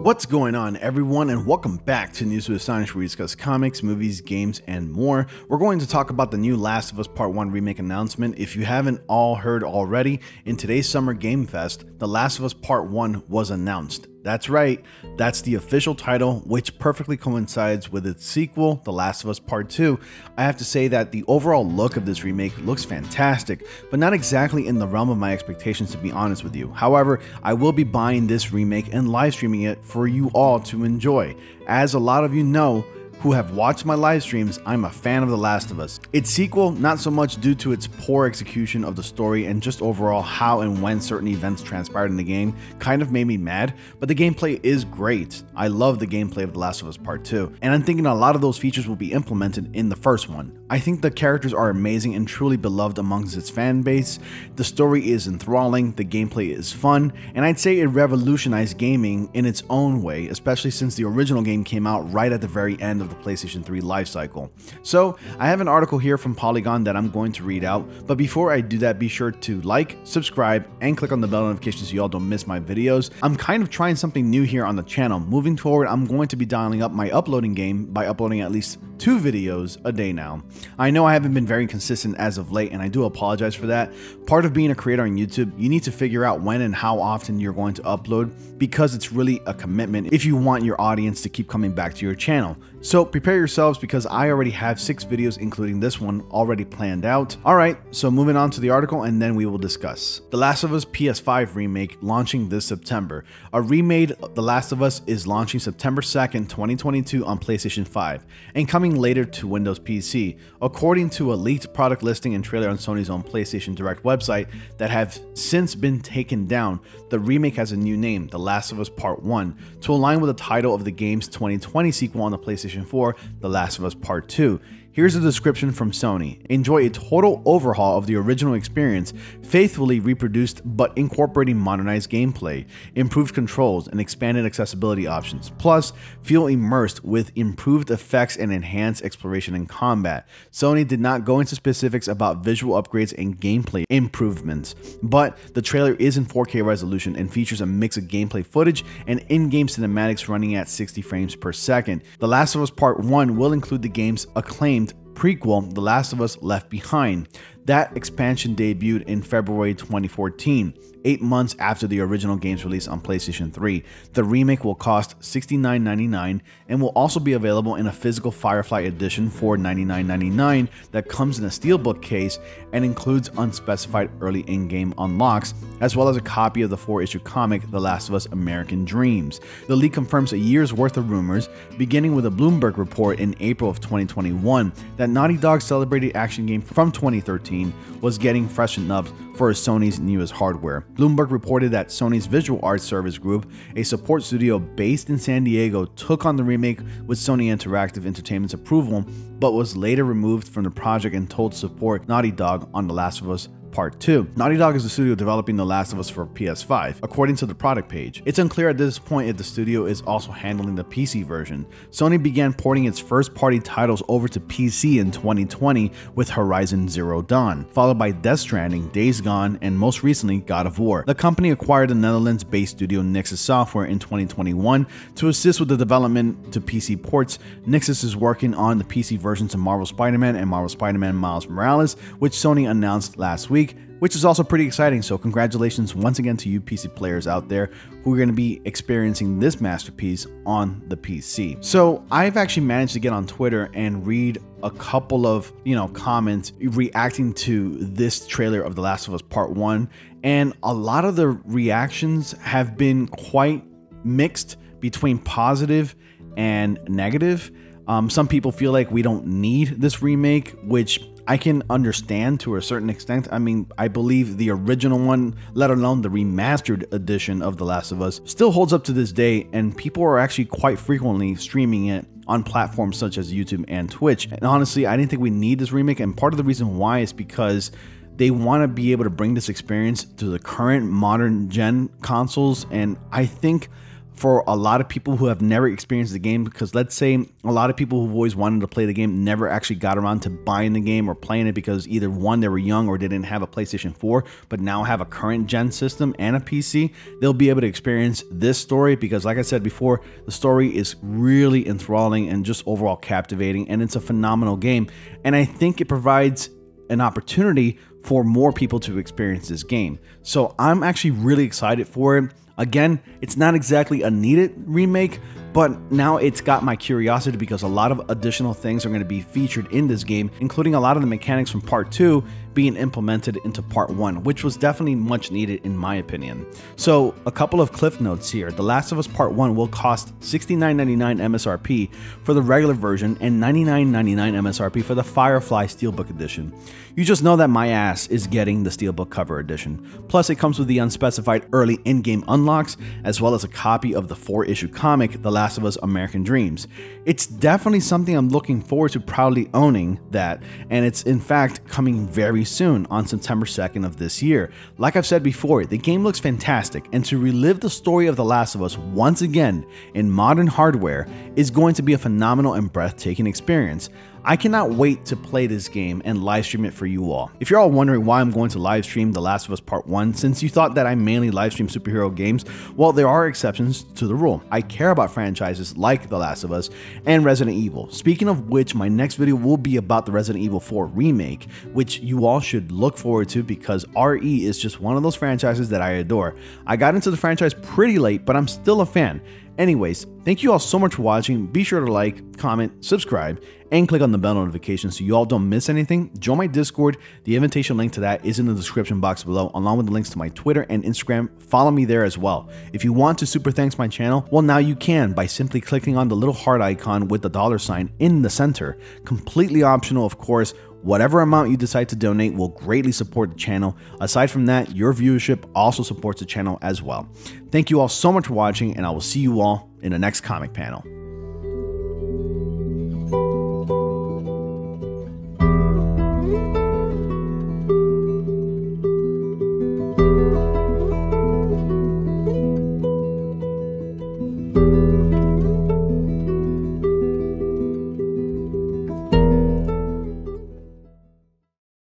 What's going on, everyone, and welcome back to News with Astonish, where we discuss comics, movies, games, and more. We're going to talk about the new Last of Us Part 1 remake announcement. If you haven't all heard already, in today's Summer Game Fest, The Last of Us Part 1 was announced. That's right, that's the official title, which perfectly coincides with its sequel, The Last of Us Part 2. I have to say that the overall look of this remake looks fantastic, but not exactly in the realm of my expectations, to be honest with you. However, I will be buying this remake and live streaming it for you all to enjoy. As a lot of you know, who have watched my live streams, I'm a fan of The Last of Us. Its sequel, not so much due to its poor execution of the story and just overall how and when certain events transpired in the game, kind of made me mad, but the gameplay is great. I love the gameplay of The Last of Us Part 2, and I'm thinking a lot of those features will be implemented in the first one. I think the characters are amazing and truly beloved amongst its fan base. The story is enthralling, the gameplay is fun, and I'd say it revolutionized gaming in its own way, especially since the original game came out right at the very end of the PlayStation 3 lifecycle. So I have an article here from Polygon that I'm going to read out, but before I do that, be sure to like, subscribe, and click on the bell notification so you all don't miss my videos. I'm kind of trying something new here on the channel. Moving forward, I'm going to be dialing up my uploading game by uploading at least 2 videos a day now. I know I haven't been very consistent as of late, and I do apologize for that. Part of being a creator on YouTube, you need to figure out when and how often you're going to upload, because it's really a commitment if you want your audience to keep coming back to your channel. So prepare yourselves, because I already have 6 videos, including this one, already planned out. Alright, so moving on to the article, and then we will discuss. The Last of Us PS5 remake launching this September. A remade The Last of Us is launching September 2nd, 2022 on PlayStation 5, and coming later to Windows PC. According to a leaked product listing and trailer on Sony's own PlayStation Direct website that have since been taken down, the remake has a new name, The Last of Us Part 1, to align with the title of the game's 2020 sequel on the PlayStation 4, The Last of Us Part 2. Here's a description from Sony. Enjoy a total overhaul of the original experience, faithfully reproduced but incorporating modernized gameplay, improved controls, and expanded accessibility options. Plus, feel immersed with improved effects and enhanced exploration and combat. Sony did not go into specifics about visual upgrades and gameplay improvements, but the trailer is in 4K resolution and features a mix of gameplay footage and in-game cinematics running at 60 frames per second. The Last of Us Part 1 will include the game's acclaimed prequel, The Last of Us Left Behind. That expansion debuted in February 2014, 8 months after the original game's release on PlayStation 3. The remake will cost $69.99 and will also be available in a physical Firefly edition for $99.99 that comes in a steelbook case and includes unspecified early in-game unlocks, as well as a copy of the 4-issue comic The Last of Us American Dreams. The leak confirms a year's worth of rumors, beginning with a Bloomberg report in April of 2021 that Naughty Dog's celebrated action game from 2013 was getting freshened up for Sony's newest hardware. Bloomberg reported that Sony's Visual Arts Service Group, a support studio based in San Diego, took on the remake with Sony Interactive Entertainment's approval, but was later removed from the project and told to support Naughty Dog on The Last of Us Part 2. Naughty Dog is the studio developing The Last of Us for PS5, according to the product page. It's unclear at this point if the studio is also handling the PC version. Sony began porting its first-party titles over to PC in 2020 with Horizon Zero Dawn, followed by Death Stranding, Days Gone, and most recently God of War. The company acquired the Netherlands-based studio Nixxes Software in 2021 to assist with the development to PC ports. Nixxes is working on the PC versions of Marvel Spider-Man and Marvel Spider-Man Miles Morales, which Sony announced last week, which is also pretty exciting. So congratulations once again to you PC players out there who are going to be experiencing this masterpiece on the PC. So I've actually managed to get on Twitter and read a couple of, comments reacting to this trailer of The Last of Us Part 1, and a lot of the reactions have been quite mixed between positive and negative. Some people feel like we don't need this remake, which I can understand to a certain extent. I mean, I believe the original one, let alone the remastered edition of The Last of Us, still holds up to this day, and people are actually quite frequently streaming it on platforms such as YouTube and Twitch. And honestly, I didn't think we need this remake, and part of the reason why is because they want to be able to bring this experience to the current modern gen consoles, and I think for a lot of people who have never experienced the game, because let's say a lot of people who've always wanted to play the game never actually got around to buying the game or playing it because either one, they were young or they didn't have a PlayStation 4, but now have a current gen system and a PC, they'll be able to experience this story because, like I said before, the story is really enthralling and just overall captivating, and it's a phenomenal game. And I think it provides an opportunity for more people to experience this game. So I'm actually really excited for it. Again, it's not exactly a needed remake, but now it's got my curiosity because a lot of additional things are going to be featured in this game, including a lot of the mechanics from part 2 being implemented into part 1, which was definitely much needed in my opinion. So a couple of cliff notes here. The Last of Us Part 1 will cost $69.99 MSRP for the regular version and $99.99 MSRP for the Firefly Steelbook Edition. You just know that my ass is getting the Steelbook cover edition. Plus it comes with the unspecified early in-game unlocks, as well as a copy of the 4-issue comic, The Last of Us American Dreams. It's definitely something I'm looking forward to proudly owning that, and it's in fact coming very soon on September 2nd of this year. Like I've said before, the game looks fantastic, and to relive the story of The Last of Us once again in modern hardware is going to be a phenomenal and breathtaking experience. I cannot wait to play this game and live stream it for you all. If you're all wondering why I'm going to live stream The Last of Us Part 1, since you thought that I mainly live stream superhero games, well, there are exceptions to the rule. I care about franchises like The Last of Us and Resident Evil. Speaking of which, my next video will be about the Resident Evil 4 remake, which you all should look forward to because RE is just one of those franchises that I adore. I got into the franchise pretty late, but I'm still a fan. Anyways, thank you all so much for watching. Be sure to like, comment, subscribe, and click on the bell notification so you all don't miss anything. Join my Discord. The invitation link to that is in the description box below, along with the links to my Twitter and Instagram. Follow me there as well. If you want to super thanks my channel, well, now you can by simply clicking on the little heart icon with the $sign in the center. Completely optional, of course. Whatever amount you decide to donate will greatly support the channel. Aside from that, your viewership also supports the channel as well. Thank you all so much for watching, and I will see you all in the next comic panel.